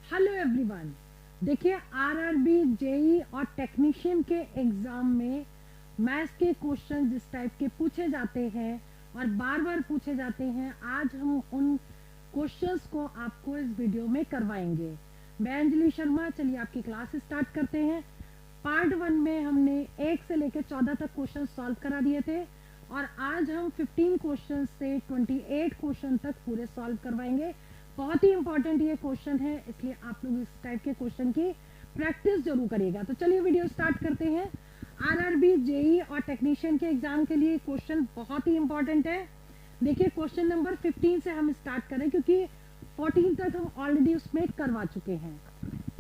Hello everyone. देखिए RRB, JEE और technician के एग्जाम में मैथ्स के क्वेश्चन जिस टाइप के पूछे जाते हैं और बार बार पूछे जाते हैं, आज हम उन क्वेश्चंस को आपको इस वीडियो में करवाएंगे। मैं अंजलि शर्मा, चलिए आपकी क्लास स्टार्ट करते हैं। पार्ट 1 में हमने 1 से लेकर 14 तक क्वेश्चन सॉल्व करा दिए थे और आज हम 15 क्वेश्चन से 28 क्वेश्चन तक पूरे सॉल्व करवाएंगे। बहुत ही इंपॉर्टेंट ये क्वेश्चन है, इसलिए आप लोग इस टाइप के क्वेश्चन की प्रैक्टिस जरूर करिएगा। तो चलिए वीडियो स्टार्ट करते हैं। आरआरबी, जेई और टेक्नीशियन के एग्जाम के लिए क्वेश्चन बहुत ही इंपॉर्टेंट है। देखिए क्वेश्चन नंबर 15 से हम स्टार्ट करें क्योंकि 14 तक हम ऑलरेडी उसमें करवा चुके हैं।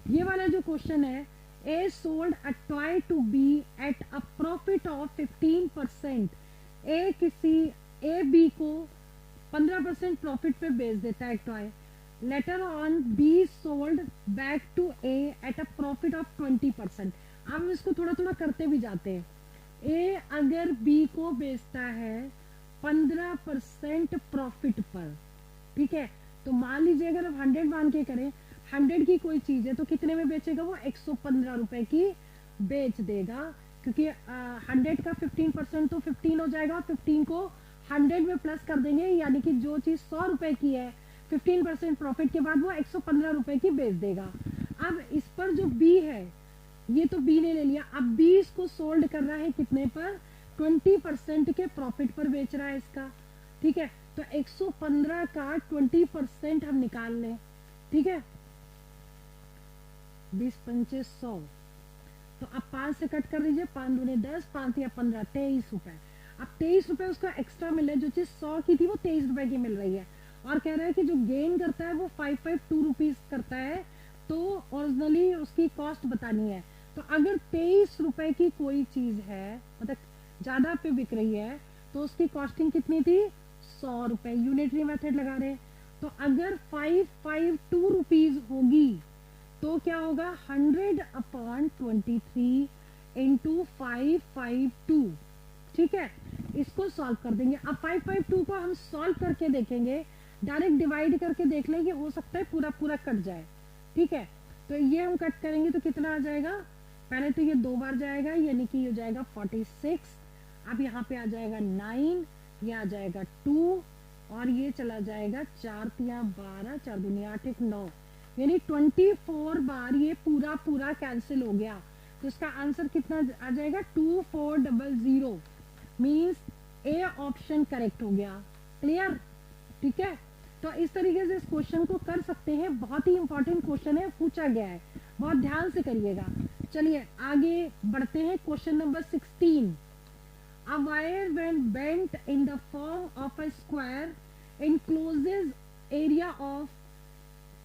ये वाला जो क्वेश्चन है, A sold a toy to B at a profit of 15%। A B को 15% प्रॉफिट पे बेच देता है toy. Later on B sold back to A at a profit of 20%। अब हम इसको थोड़ा थोड़ा करते भी जाते हैं। ए अगर बी को बेचता है 15% प्रॉफिट पर, ठीक है, तो मान लीजिए अगर हम 100 मान के करें, 100 की कोई चीज है तो कितने में बेचेगा वो? 115 रुपए की बेच देगा, क्योंकि 100 का 15% तो 15 हो जाएगा। 15 को 100 में प्लस कर देंगे, यानी कि जो चीज 100 रुपए की है 15% प्रॉफिट के बाद वो 115 रुपए की बेच देगा। अब इस पर जो बी है, ये तो बी ने ले लिया, अब बी इसको सोल्ड कर रहा है कितने पर? 20% के प्रॉफिट पर बेच रहा है इसका, ठीक है। तो 115 का 20% हम निकाल लें, ठीक है। 20 पंचे 100, तो अब 5 से कट कर दीजिए, 5 दूने 10, 5 या 15, 23 रुपए। अब 23 रुपए उसका एक्स्ट्रा मिल रहा है, जो चीज 100 की थी वो 23 रुपए की मिल रही है। और कह रहा है कि जो गेन करता है वो 552 रुपीज करता है, तो ओरिजिनली उसकी कॉस्ट बतानी है। तो अगर 23 रुपए की कोई चीज है, मतलब ज्यादा पे बिक रही है, तो उसकी कॉस्टिंग कितनी थी? 100 रुपए। यूनिटरी मेथड लगा रहे, तो अगर 552 रुपीज होगी तो क्या होगा? 100/23 इंटू 552, ठीक है। इसको सॉल्व कर देंगे। अब 552 को हम सॉल्व करके देखेंगे, डायरेक्ट डिवाइड करके देख लेंगे, हो सकता है पूरा पूरा कट जाए, ठीक है। तो ये हम कट करेंगे तो कितना आ जाएगा? पहले तो ये 2 बार जाएगा, यानी कि ये हो जाएगा 46। अब यहाँ पे आ जाएगा 9, ये आ जाएगा 2 और ये चला जाएगा 4 तिया 12, 4 दुनिया 8, 1 9, यानी 24 बार ये पूरा पूरा कैंसिल हो गया। तो इसका आंसर कितना आ जाएगा? 2400। मीन्स ए ऑप्शन करेक्ट हो गया। क्लियर? ठीक है। तो इस तरीके से इस क्वेश्चन को कर सकते हैं। बहुत ही इंपॉर्टेंट क्वेश्चन है, पूछा गया है, बहुत ध्यान से करिएगा। चलिए आगे बढ़ते हैं। Question number 16। A wire when bent in the form of a square encloses area of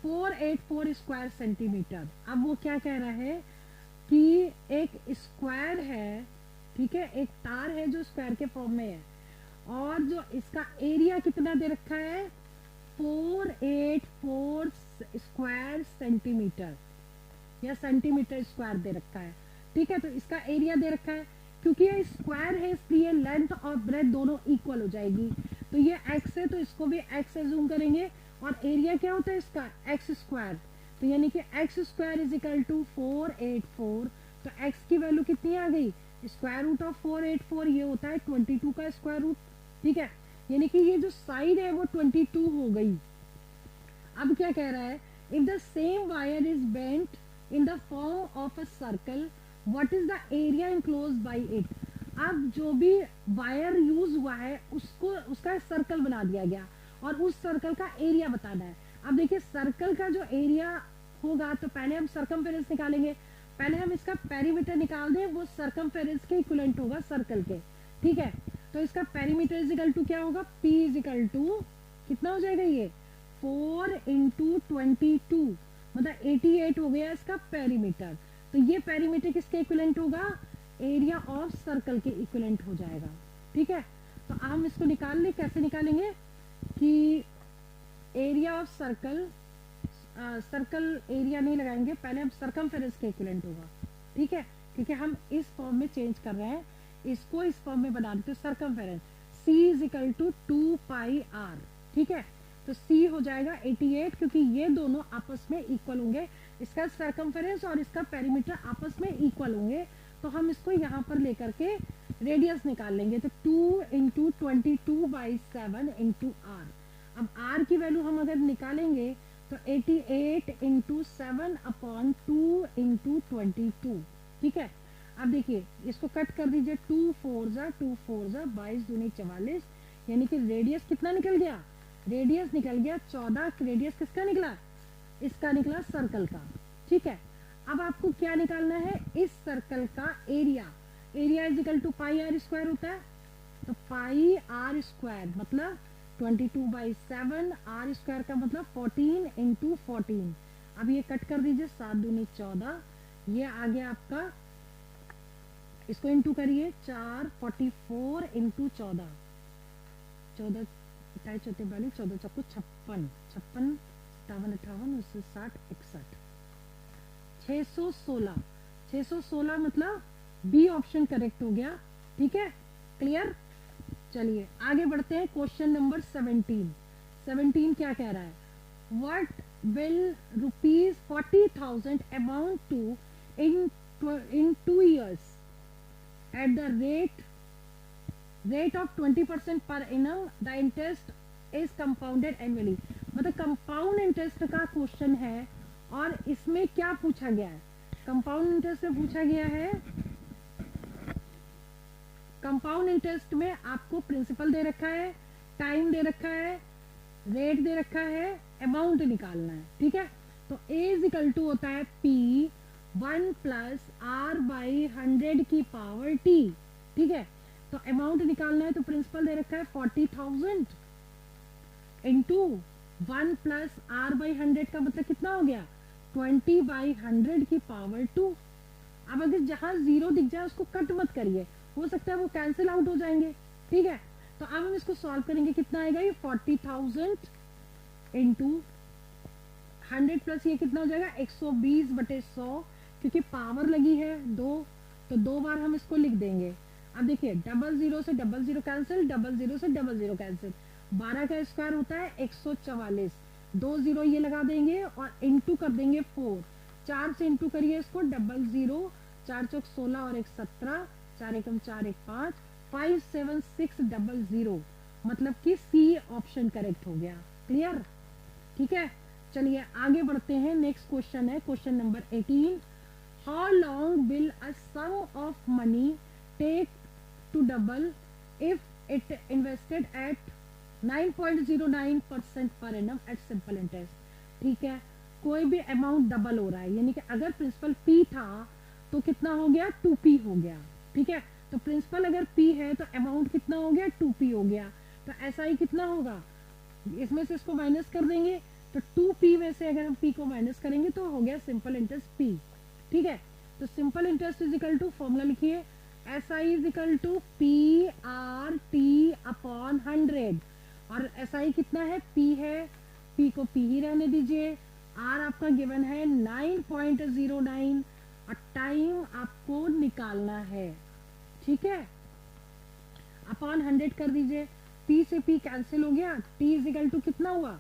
484 square centimetre. अब वो क्या कह रहा है कि एक स्क्वायर है, ठीक है, एक तार है जो स्क्वायर के फॉर्म में है, और जो इसका एरिया कितना दे रखा है? 484 स्क्वायर सेंटीमीटर या सेंटीमीटर स्क्वायर दे रखा है, ठीक है। तो इसका एरिया दे रखा है, क्योंकि ये स्क्वायर है इसलिए लेंथ और ब्रेथ दोनों इक्वल हो जाएगी। तो ये एक्स है तो इसको भी एक्स एज्यूम करेंगे, और एरिया क्या होता है इसका? X square. तो यानी कि x square is equal to 484। तो एक्स की वैल्यू कितनी आ गई? स्क्वायर रूट ऑफ 484 ये होता है 22 का स्क्वायर रूट, ठीक है। यानी कि ये जो साइड है वो 22 हो गई। अब क्या कह रहा है? If the same wire is bent in the form of a circle, what is the area enclose by it. अब जो भी वायर यूज हुआ है उसको, उसका सर्कल बना दिया गया और उस सर्कल का एरिया बताना है। अब देखिए सर्कल का जो एरिया होगा, तो पहले हम सरकमफेरेंस निकालेंगे। पहले हम इसका पेरीमीटर निकाल दें, वो सरकमफेरेंस के इक्विवेलेंट होगा सर्कल के, ठीक है। तो इसका पेरीमीटर इज इक्वल टू क्या होगा? P इज इक्वल टू कितना हो जाएगा? ये 4 इंटू 22, मतलब 88 हो गया इसका पेरीमीटर। तो ये पेरीमीटर किसके इक्विवेलेंट होगा? एरिया ऑफ सर्कल के इक्विवेलेंट हो जाएगा, ठीक है। तो हम इसको निकाल लें। कैसे निकालेंगे कि area of circle, circle area नहीं लगाएंगे, पहले हम सरकमफेरेंस के इक्विवेलेंट होगा, ठीक है, क्योंकि हम इस फॉर्म में चेंज कर रहे हैं, इसको इस फॉर्म में बना देते हैं circumference. C is equal to 2 pi r, ठीक है। तो सी हो जाएगा 88, क्योंकि ये दोनों आपस में इक्वल होंगे, इसका सर्कमफेरेंस और इसका पेरीमीटर आपस में इक्वल होंगे। तो हम इसको यहाँ पर लेकर के रेडियस निकाल लेंगे। तो 2 इंटू 22/7 इंटू आर। अब आर की वैल्यू हम अगर निकालेंगे तो 88 इंटू 7/2 इंटू 22। ठीक है, अब देखिए इसको कट कर दीजिए, 2 4 जा 22 दूनी 44, यानी कि रेडियस कितना निकल गया, रेडियस निकल गया 14। रेडियस किसका निकला, इसका निकला सर्कल का। ठीक है, अब आपको क्या निकालना है, इस सर्कल का area. Area is equal to pi r square होता है, तो पाई आर स्क्वायर मतलब 22/7, आर स्क्वायर का मतलब 14 इंटू 14। अब ये कट कर दीजिए, 7 दूनी 14, ये आ गया आपका, इसको इंटू करिए 4 44 इंटू 14, 14 28 चौथे 42, 14 चौको 56, 56 57 58 60 61, 616। 616 मतलब बी ऑप्शन करेक्ट हो गया। ठीक है, क्लियर। चलिए आगे बढ़ते हैं, क्वेश्चन नंबर 17। 17 क्या कह रहा है, what will ₹40,000 amount to in 2 years at the rate of 20% per annum, the interest is compounded annually। मतलब कंपाउंड इंटरेस्ट का क्वेश्चन है, और इसमें क्या पूछा गया है, कंपाउंड इंटरेस्ट में पूछा गया है, कंपाउंड इंटरेस्ट में आपको प्रिंसिपल दे रखा है, टाइम दे रखा है, रेट दे रखा है, अमाउंट निकालना है। ठीक है, तो A इज इक्वल टू होता है P 1 प्लस R/100 की पावर T। ठीक है, तो अमाउंट निकालना है, तो प्रिंसिपल दे रखा है 40,000 इंटू 1 प्लस R/100 का मतलब कितना हो गया, 20/100 की पावर 2। अब अगर जहां जीरो दिख जाए उसको कट मत करिए, हो सकता है वो कैंसिल आउट हो जाएंगे। ठीक है, तो अब हम इसको सॉल्व करेंगे, कितना आएगा ये 40,000 इंटू 100 प्लस ये कितना हो जाएगा 120/100, क्योंकि पावर लगी है 2, तो 2 बार हम इसको लिख देंगे। अब देखिए 00 से 00 कैंसिल, 00 से 00 कैंसिल, 12 का स्क्वायर होता है 144, 2 0 ये लगा देंगे और इंटू कर देंगे 4, 4 से इंटू करिए इसको, 00 4 चौक 16 और 1 17, 4 एकम 4 1 5, 57600, मतलब कि सी ऑप्शन करेक्ट हो गया। क्लियर। ठीक है, चलिए आगे बढ़ते हैं, नेक्स्ट क्वेश्चन है question number 18। How long will a sum of money take to double if it invested at 9.09% per annum eight simple interest. ठीक है, कोई भी अमाउंट डबल हो रहा है, यानी कि अगर प्रिंसिपल P था तो कितना हो गया 2P हो गया। ठीक है, तो प्रिंसिपल अगर P है तो अमाउंट कितना हो गया 2P हो गया। तो ऐसा ही कितना होगा, इसमें से इसको माइनस कर देंगे, तो 2P में से अगर हम P को माइनस करेंगे तो हो गया सिंपल इंटरेस्ट P। ठीक है, तो simple interest is equal to, formula लिखिए, SI is equal to PRT/100, और SI कितना है P है, P को P ही रहने दीजिए, R आपका गिवन है 9.09 और टाइम आपको निकालना है। ठीक है, अपॉन 100 कर दीजिए, P से P कैंसिल हो गया, T इज इक्वल टू कितना हुआ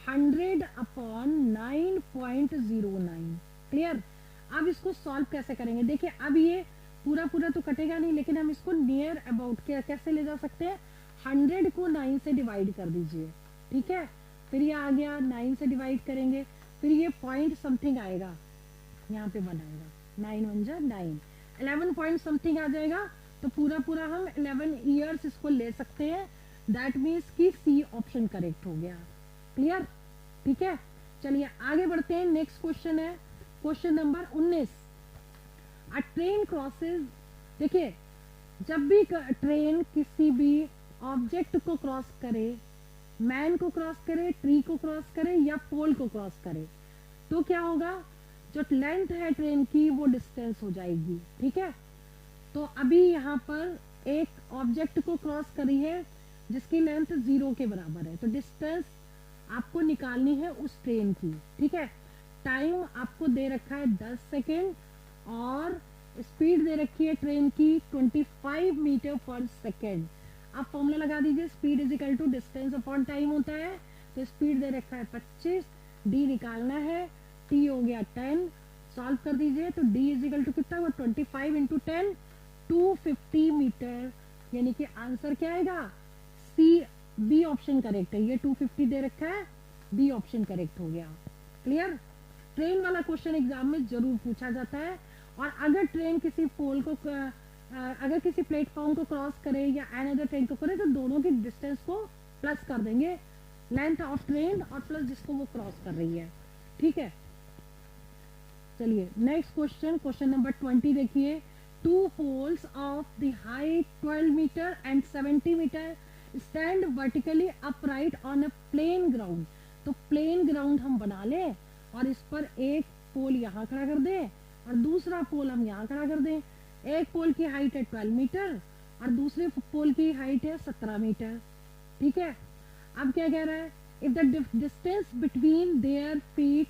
100/9.09। क्लियर। अब इसको सॉल्व कैसे करेंगे, देखिए अब ये पूरा पूरा तो कटेगा नहीं, लेकिन हम इसको नियर अबाउट कैसे ले जा सकते हैं, 100 को 9 से डिवाइड कर दीजिए। ठीक है, फिर ये आ गया 9 से डिवाइड करेंगे, फिर ये पॉइंट समथिंग आएगा, यहाँ पे 1 आएगा, 9 1 जा 9, 11 पॉइंट समथिंग आ जाएगा, तो पूरा पूरा हम 11 ईयर्स इसको ले सकते हैं। दैट मीन्स कि सी ऑप्शन करेक्ट हो गया। क्लियर। ठीक है, चलिए आगे बढ़ते हैं, नेक्स्ट क्वेश्चन है क्वेश्चन नंबर 19। अ ट्रेन क्रॉसेज, देखिए जब भी ट्रेन किसी भी ऑब्जेक्ट को क्रॉस करे, मैन को क्रॉस करे, ट्री को क्रॉस करे या पोल को क्रॉस करे, तो क्या होगा, जो लेंथ है ट्रेन की वो डिस्टेंस हो जाएगी। ठीक है, तो अभी यहाँ पर एक ऑब्जेक्ट को क्रॉस करी है जिसकी लेंथ 0 के बराबर है, तो डिस्टेंस आपको निकालनी है उस ट्रेन की। ठीक है, टाइम आपको दे रखा है 10 सेकेंड और स्पीड दे रखी है ट्रेन की 25 मीटर पर सेकेंड। आप फॉर्मूला लगा दीजिए, speed is equal to distance upon time होता है, तो स्पीड दे रखा है 25, डी निकालना है, टी हो गया 10, सॉल्व कर दीजिए तो डी इज इक्वल टू कितना हुआ 25 इंटू 10 250 मीटर, यानी कि आंसर क्या आएगा सी, बी ऑप्शन करेक्ट है। ये 250 दे रखा है, बी ऑप्शन करेक्ट हो गया। क्लियर? ट्रेन वाला क्वेश्चन एग्जाम में जरूर पूछा जाता है, और अगर ट्रेन किसी पोल को अगर किसी प्लेटफॉर्म को क्रॉस करे या अनदर ट्रेन को करे तो दोनों की डिस्टेंस को प्लस कर देंगे, लेंथ ऑफ ट्रेन और प्लस जिसको वो क्रॉस कर रही है। ठीक है, चलिए नेक्स्ट क्वेश्चन, क्वेश्चन नंबर 20 देखिए। Two poles of the height 12 metre and 70 metre stand vertically upright on a plane ground. तो प्लेन ग्राउंड हम बना लें और इस पर एक पोल यहाँ खड़ा कर दें और दूसरा पोल हम यहाँ खड़ा कर दें। एक पोल की हाइट है 12 मीटर और दूसरे पोल की हाइट है 17 मीटर। ठीक है, अब क्या कह रहा है, if the distance between their feet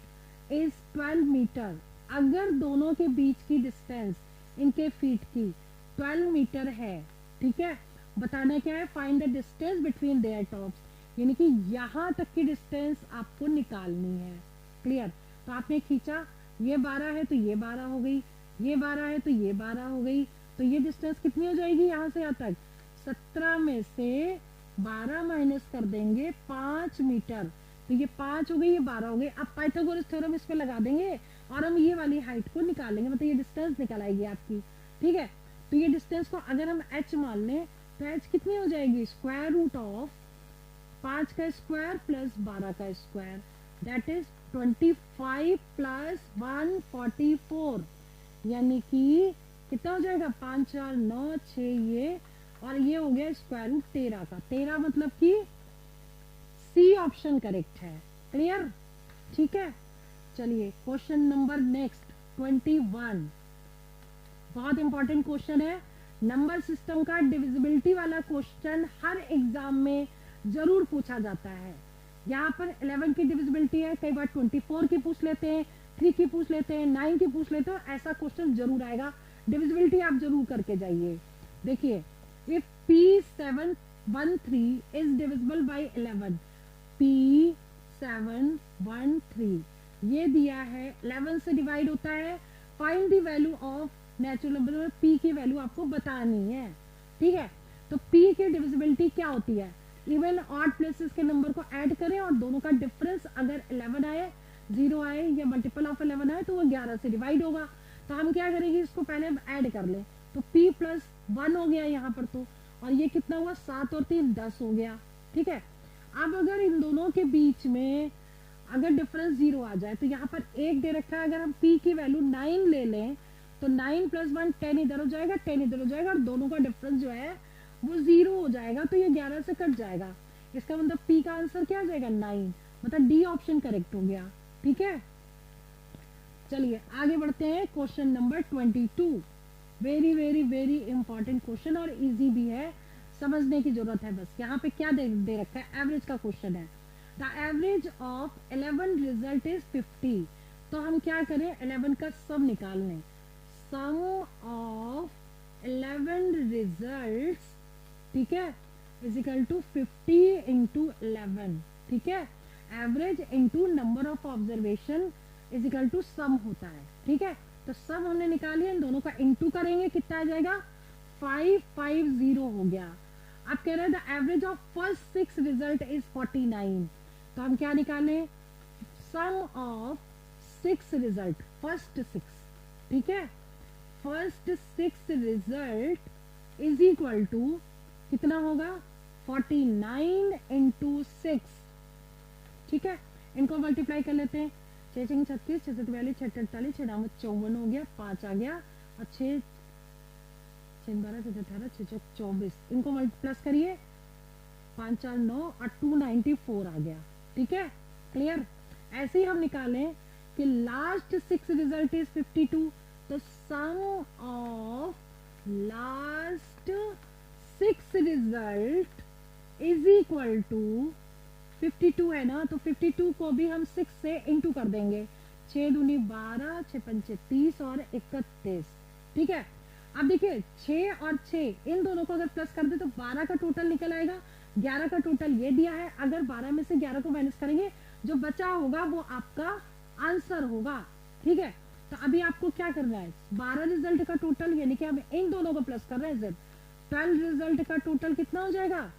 is 12 metre, अगर दोनों के बीच की डिस्टेंस इनके फीट की 12 मीटर है, ठीक है, बताना क्या है, find the distance between there tops, यानी कि यहाँ तक की डिस्टेंस आपको निकालनी है। क्लियर? तो आपने खींचा, ये 12 है तो ये 12 हो गई, ये 12 है तो ये 12 हो गई, तो ये डिस्टेंस कितनी हो जाएगी यहाँ से यहाँ तक, 17 में से 12 माइनस कर देंगे 5 मीटर, तो ये 5 हो गई, ये 12 हो गई। अब पाइथागोरस थ्योरम इस पे लगा देंगे और हम ये वाली हाइट को निकालेंगे, मतलब ये डिस्टेंस निकल आएगी आपकी। ठीक है, तो ये डिस्टेंस को अगर हम h मान लें तो h कितनी हो जाएगी, स्क्वायर रूट ऑफ 5 का स्क्वायर प्लस 12 का स्क्वायर, दैट इज 25 प्लस 144, यानी कि कितना हो जाएगा 5 4 9 6, ये और ये हो गया स्क्वायर रूट 13 का। 13 मतलब कि सी ऑप्शन करेक्ट है। क्लियर? ठीक है, चलिए क्वेश्चन नंबर नेक्स्ट 21, बहुत इंपॉर्टेंट क्वेश्चन है। नंबर सिस्टम का डिविजिबिलिटी वाला क्वेश्चन हर एग्जाम में जरूर पूछा जाता है। यहाँ पर 11 की डिविजिबिलिटी है, कई बार 24 की पूछ लेते हैं, 3 की पूछ लेते हैं, 9 की पूछ लेते हैं, ऐसा क्वेश्चन जरूर आएगा। डिविजिबिलिटी आप जरूर करके जाइए। देखिए, if P713 is divisible by 11, P713 ये दिया है, 11 से डिवाइड होता है, find the value of natural number, P की वैल्यू आपको बतानी है। ठीक है, तो P की डिविजिबिलिटी क्या होती है, इवन ऑड प्लेसेस के नंबर को ऐड करें और दोनों का डिफरेंस अगर 11 आए, 0 आए या मल्टीपल ऑफ 11 आए तो वो 11 से डिवाइड होगा। तो हम क्या करेंगे, इसको पहले हम ऐड कर लें, तो P प्लस 1 हो गया यहाँ पर, तो और ये कितना हुआ 7 और 3 10 हो गया। ठीक है, अब अगर इन दोनों के बीच में अगर डिफरेंस 0 आ जाए तो यहाँ पर 1 दे रखा है, अगर हम P की वैल्यू 9 ले लें तो 9 प्लस 1 10 इधर हो जाएगा, 10 इधर हो जाएगा और दोनों का डिफरेंस जो है वो 0 हो जाएगा, तो ये 11 से कट जाएगा। इसका मतलब P का आंसर क्या आ जाएगा 9, मतलब डी ऑप्शन करेक्ट हो गया। ठीक है, चलिए आगे बढ़ते हैं। Question number 22, very very very important question और इजी भी है, समझने की जरूरत है बस। यहाँ पे क्या दे रखा है, एवरेज का क्वेश्चन है। The average of 11 result is 50, तो हम क्या करें, 11 का सम निकाल लें। सम ऑफ 11 रिजल्ट्स, ठीक है, इज इक्वल टू 50 इंटू 11। ठीक है, average into number of observation is equal to sum होता है। ठीक है, तो सम हमने निकाली है, इन दोनों का इंटू करेंगे, कितना आ जाएगा 550 हो गया। अब कह रहे हैं the average of first 6 result is 49, तो हम क्या निकालें, सम ऑफ 6 रिजल्ट, फर्स्ट 6, ठीक है, first 6 result is equal to कितना होगा 49 इंटू 6। ठीक है, इनको मल्टीप्लाई कर लेते हैं, 6 6 36, 6 42, 6 48, 6 9 54 हो गया, 5 आ गया और 6 6 12, 6 18, 6 24, इनको प्लस करिए, 5 4 9 और 294 आ गया। ठीक है, क्लियर? ऐसे ही हम निकालें कि लास्ट 6 रिजल्ट इज 52, तो sum of last 6 result is equal to 52 है ना, तो 52 को भी हम 6 से इंटू कर देंगे, 6 दूनी 12, 6 पंचे 30 और 31। ठीक है, अब देखिए 6 और 6 इन दोनों को अगर प्लस कर दे तो 12 का टोटल निकल आएगा, 11 का टोटल ये दिया है, अगर 12 में से 11 को माइनस करेंगे जो बचा होगा वो आपका आंसर होगा। ठीक है, तो अभी आपको क्या करना है, 12 रिजल्ट का टोटल यानी कि हम इन दोनों को प्लस कर रहे हैं, 12 रिजल्ट का टोटल कितना हो जाएगा,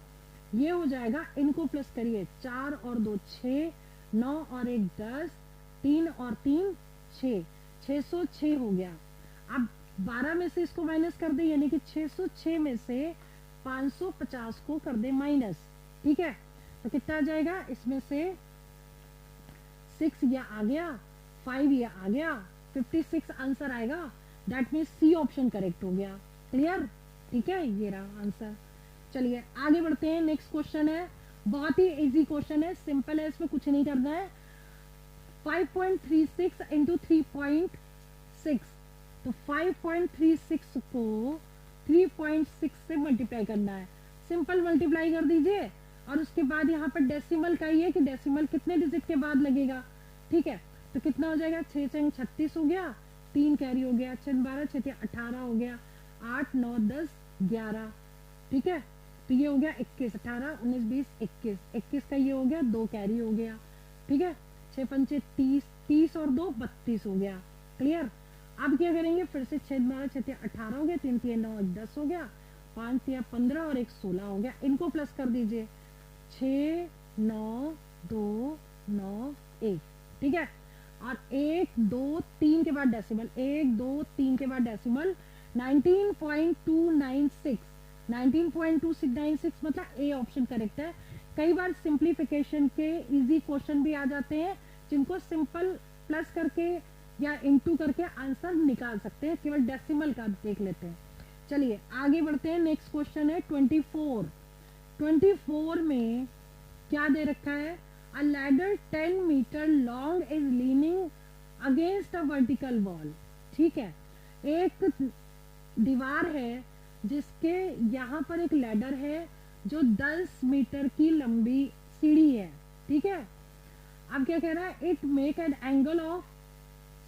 ये हो जाएगा, इनको प्लस करिए, 4 और 2 6, 9 और 1 10, 3 और 3 6, 606 हो गया। अब 12 में से इसको माइनस कर दे यानी कि 606 में से 550 को कर दे माइनस। ठीक है, तो कितना आ जाएगा, इसमें से 6 ये आ गया, 5 ये आ गया, 56 आंसर आएगा। That means C option correct हो गया। क्लियर? ठीक है, ये रहा आंसर। चलिए आगे बढ़ते हैं। नेक्स्ट क्वेश्चन है, बहुत ही इजी क्वेश्चन है, सिंपल है, इसमें कुछ नहीं करना है। 5.36 इंटू 3.6, तो 5.36 को 3.6 से मल्टीप्लाई करना है। सिंपल मल्टीप्लाई कर दीजिए और उसके बाद यहाँ पर डेसिमल का ही है कि डेसिमल कितने डिजिट के बाद लगेगा। ठीक है, तो कितना हो जाएगा, 6 6 36 हो गया, 3 कैरी हो गया, 6 12 6 18 हो गया, 8 9 10 11। ठीक है, तो ये हो गया 21, 18 19 20 21, 21 का ये हो गया, 2 कैरी हो गया। ठीक है, 6 पंचे 30, 30 और 2 32 हो गया। क्लियर? अब क्या करेंगे, फिर से 6 12 6 18 हो गया, 3 3 9 10 हो गया, 5 3 15 और 1 16 हो गया। इनको प्लस कर दीजिए, 6 9 2 9 1। ठीक है, और 1 2 3 के बाद डेसिमल, 1 2 3 के बाद डेसिमल, 19.296, 19.296 मतलब ए ऑप्शन करेक्ट है। कई बार सिंप्लीफिकेशन के इजी क्वेश्चन भी आ जाते हैं जिनको सिंपल प्लस करके या इनटू करके आंसर निकाल सकते हैं, केवल डेसिमल का देख लेते हैं। चलिए आगे बढ़ते हैं। नेक्स्ट क्वेश्चन है 24। 24 में क्या दे रखा है, a ladder 10 metre long is leaning against a vertical wall. ठीक है, एक दीवार है जिसके यहाँ पर एक लैडर है जो 10 मीटर की लंबी सीढ़ी है। ठीक है, अब क्या कह रहा है, it make an angle of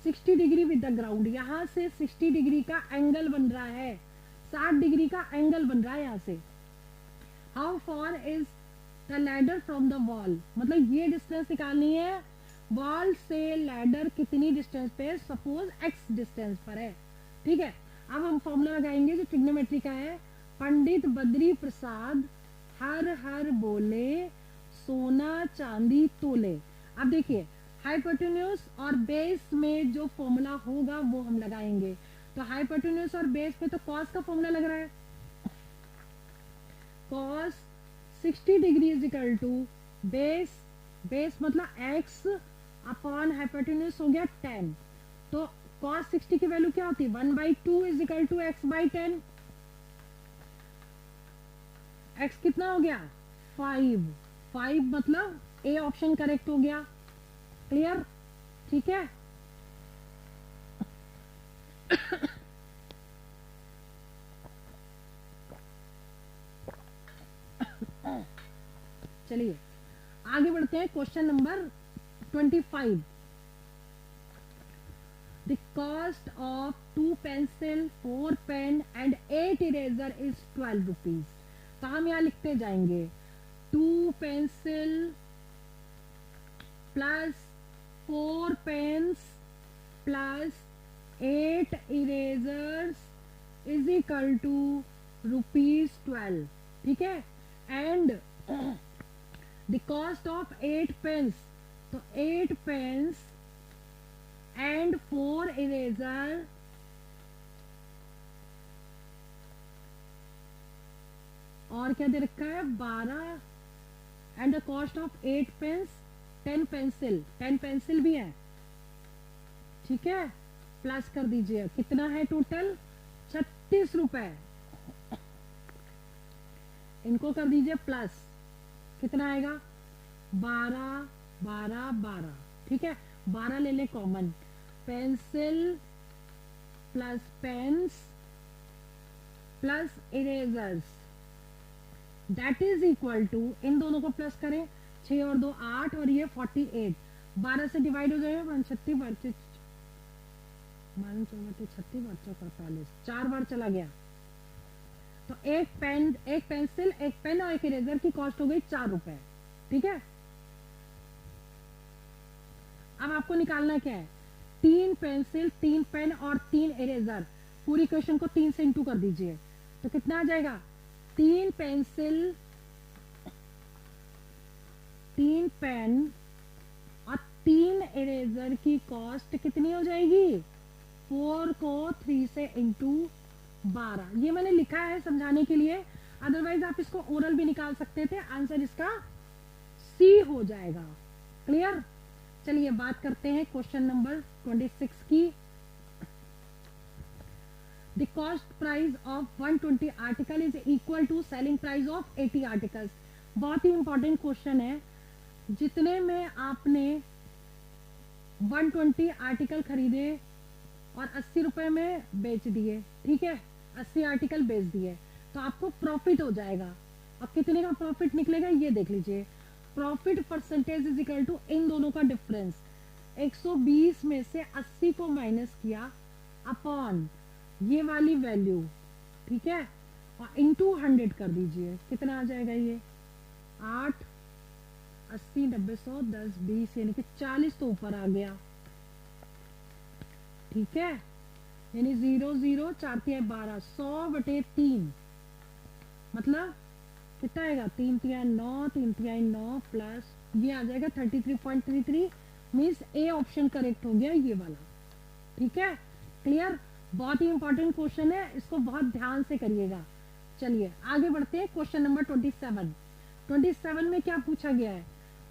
60 degree with the ground. यहाँ से 60 डिग्री का एंगल बन रहा है, 60 डिग्री का एंगल बन रहा है यहाँ से। How for is the ladder from the wall, मतलब ये डिस्टेंस निकालनी है, वॉल से लैडर कितनी डिस्टेंस पे है, सपोज x डिस्टेंस पर है। ठीक है, अब हम फॉर्मूला लगाएंगे जो ट्रिग्नोमेट्री का है, पंडित बद्री प्रसाद हर हर बोले सोना चांदी तोले। अब देखिए हाइपोटेन्यूज और बेस में जो फॉर्मूला होगा वो हम लगाएंगे। तो हाइपोटेन्यूज और बेस पे तो कॉस का फॉर्मूला लग रहा है, cos 60 degree is equal to base, base मतलब x अपॉन हाइपोटेन्यूज हो गया 10। तो cos 60 की वैल्यू क्या होती है, 1/2 is equal to x by 10। x कितना हो गया, 5, 5 मतलब ए ऑप्शन करेक्ट हो गया। क्लियर? ठीक है, चलिए आगे बढ़ते हैं। Question number 25। The cost of 2 pencil, 4 pen and 8 eraser is 12 rupees। तो हम यहाँ लिखते जाएंगे 2 pencil plus 4 pens plus 8 erasers is equal to rupees 12। ठीक है, and the cost of 8 pens, तो 8 pens and 4 eraser और क्या दे रखा है, 12 and the cost of 8 pens, 10 pencil, 10 pencil भी है। ठीक है, प्लस कर दीजिए, कितना है टोटल, 36 रुपए। इनको कर दीजिए प्लस, कितना आएगा, 12 12 12। ठीक है, 12 ले ले common, pencil plus pens plus erasers that is equal to, इन दोनों को प्लस करें, 6 और 2 8 और ये 48, 12 से डिवाइड हो जाएगा, 36 बच्चे 36 बच्चे 48, 4 बार चला गया। तो एक पेन, एक पेंसिल, एक पेन और एक इरेजर की कॉस्ट हो गई 4 रुपए। ठीक है, अब आपको निकालना क्या है, 3 पेंसिल, 3 पेन और 3 इरेजर। पूरी क्वेश्चन को 3 से इंटू कर दीजिए तो कितना आ जाएगा, 3 पेंसिल, 3 पेन और 3 इरेजर की कॉस्ट कितनी हो जाएगी, 4 को 3 से इंटू 12। ये मैंने लिखा है समझाने के लिए, अदरवाइज आप इसको ओरल भी निकाल सकते थे। आंसर इसका सी हो जाएगा। क्लियर। चलिए बात करते हैं क्वेश्चन नंबर 26 की। The cost price of 120 article is equal to selling price of 80 articles. बहुत ही इंपॉर्टेंट क्वेश्चन है। जितने में आपने 120 आर्टिकल खरीदे और 80 रुपए में बेच दिए, ठीक है, 80 आर्टिकल बेच दिए, तो आपको प्रॉफिट हो जाएगा। अब कितने का प्रॉफिट निकलेगा ये देख लीजिए। Profit percentage is equal to इन दोनों का डिफरेंस, 120 में से 80 को माइनस किया अपॉन ये वाली वैल्यू, ठीक है, और इनटू 100 कर दीजिए। कितना आ जाएगा ये, 8, 80, 90, 100, 10, 20 यानी कि 40 तो ऊपर आ गया। ठीक है, यानी 0, 0, 4 3 12, 100/3 मतलब कितना आएगा, 3 3 9, 3 3 9 प्लस ये आ जाएगा 33.33। मीन्स ए ऑप्शन करेक्ट हो गया ये वाला। ठीक है, क्लियर। बहुत ही इंपॉर्टेंट क्वेश्चन है, इसको बहुत ध्यान से करिएगा। चलिए आगे बढ़ते हैं। Question number 27। 27 में क्या पूछा गया है,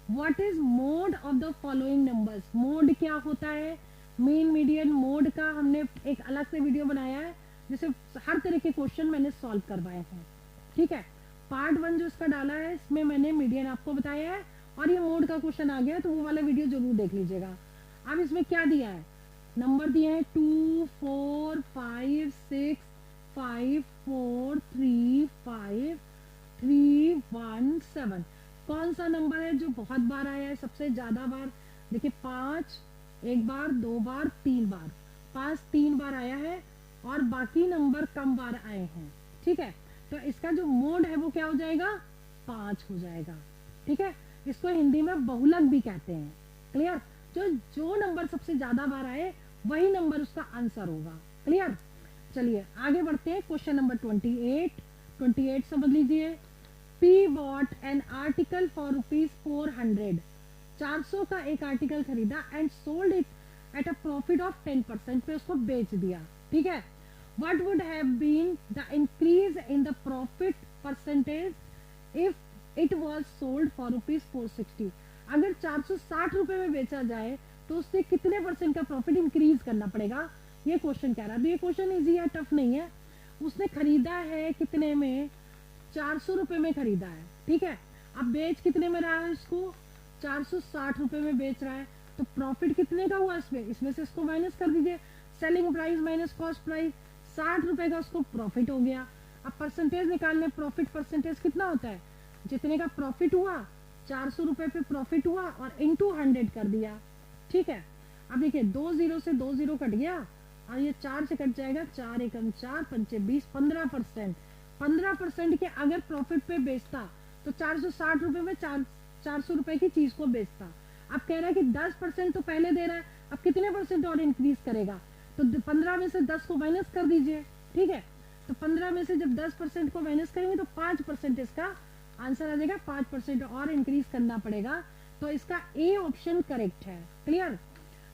what is mode of the following numbers. Mode क्या होता है, मीन मीडियन मोड का हमने एक अलग से वीडियो बनाया है जिसे हर तरह के क्वेश्चन मैंने सॉल्व करवाए हैं। ठीक है, पार्ट 1 जो इसका डाला है इसमें मैंने मीडियन आपको बताया है और ये मोड का क्वेश्चन आ गया तो वो वाला वीडियो जरूर देख लीजिएगा। अब इसमें क्या दिया है, नंबर दिए हैं 2 4 5 6 5 4 3 5 3 1 7। कौन सा नंबर है जो बहुत बार आया है, सबसे ज्यादा बार। देखिए 5 एक बार, 2 बार, 3 बार। 5 3 बार आया है और बाकी नंबर कम बार आए हैं। ठीक है, तो इसका जो मोड है वो क्या हो जाएगा, 5 हो जाएगा। ठीक है, इसको हिंदी में बहुलक भी कहते हैं। क्लियर, जो नंबर सबसे ज्यादा बार आए वही नंबर उसका आंसर होगा। क्लियर। चलिए आगे बढ़ते हैं। क्वेश्चन नंबर 28 समझ लीजिए। P bot an article for ₹400। 400 का एक आर्टिकल खरीदा and sold it at a profit of 10% पे उसको बेच दिया। ठीक है, what would have been the increase in the profit percentage if it was sold for ₹460। अगर 460 रुपए में बेचा जाए तो उससे कितने % का प्रॉफिट इंक्रीज करना पड़ेगा, ये क्वेश्चन कह रहा है। ये क्वेश्चन इजी है, टफ नहीं है। उसने खरीदा है कितने में, 400 रुपए में खरीदा है। ठीक है, अब बेच कितने में रहा है, इसको 460 रुपए में बेच रहा है, तो प्रॉफिट कितने का हुआ इसमें से इसको माइनस कर दीजिए। Selling price minus cost price, 60 रुपए का उसको प्रॉफिट हो गया। अब परसेंटेज निकालने, प्रॉफिट परसेंटेज कितना होता है, जितने का प्रॉफिट हुआ 400 रुपए पे प्रॉफिट हुआ और इनटू 100 कर दिया। ठीक है, अब देखिए 2 0 से 2 0 कट गया और ये 4 से कट जाएगा, 4 एकम 4 पंचे 20, 15%। 15% के अगर प्रॉफिट पे बेचता तो 460 रुपए में 400 रुपए की चीज को बेचता। अब कह रहा है कि 10% तो पहले दे रहा है, अब कितने % और इंक्रीज करेगा, तो 15 में से 10 को माइनस कर दीजिए। ठीक है, तो 15 में से जब 10% को माइनस करेंगे तो 5% इसका आंसर आ जाएगा। 5% और इंक्रीज करना पड़ेगा, तो इसका ए ऑप्शन करेक्ट है। क्लियर।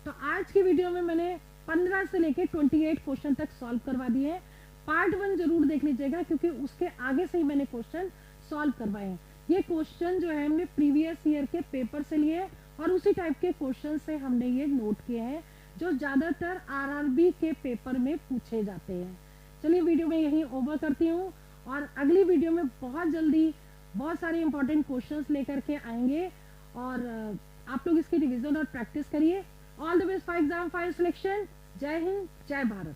तो आज की वीडियो में मैंने 15 से लेके 28 क्वेश्चन तक सॉल्व करवा दिए हैं। पार्ट 1 जरूर देख लीजिएगा क्योंकि उसके आगे से ही मैंने क्वेश्चन सॉल्व करवाए हैं। ये क्वेश्चन जो है हमने प्रीवियस ईयर के पेपर से लिए और उसी टाइप के क्वेश्चन से हमने ये नोट किए हैं जो ज्यादातर आरआरबी के पेपर में पूछे जाते हैं। चलिए वीडियो में यही ओवर करती हूँ और अगली वीडियो में बहुत जल्दी बहुत सारे इंपॉर्टेंट क्वेश्चंस लेकर के आएंगे और आप लोग इसकी रिवीजन और प्रैक्टिस करिए। All the best for exam 5 selection. जय हिंद, जय भारत।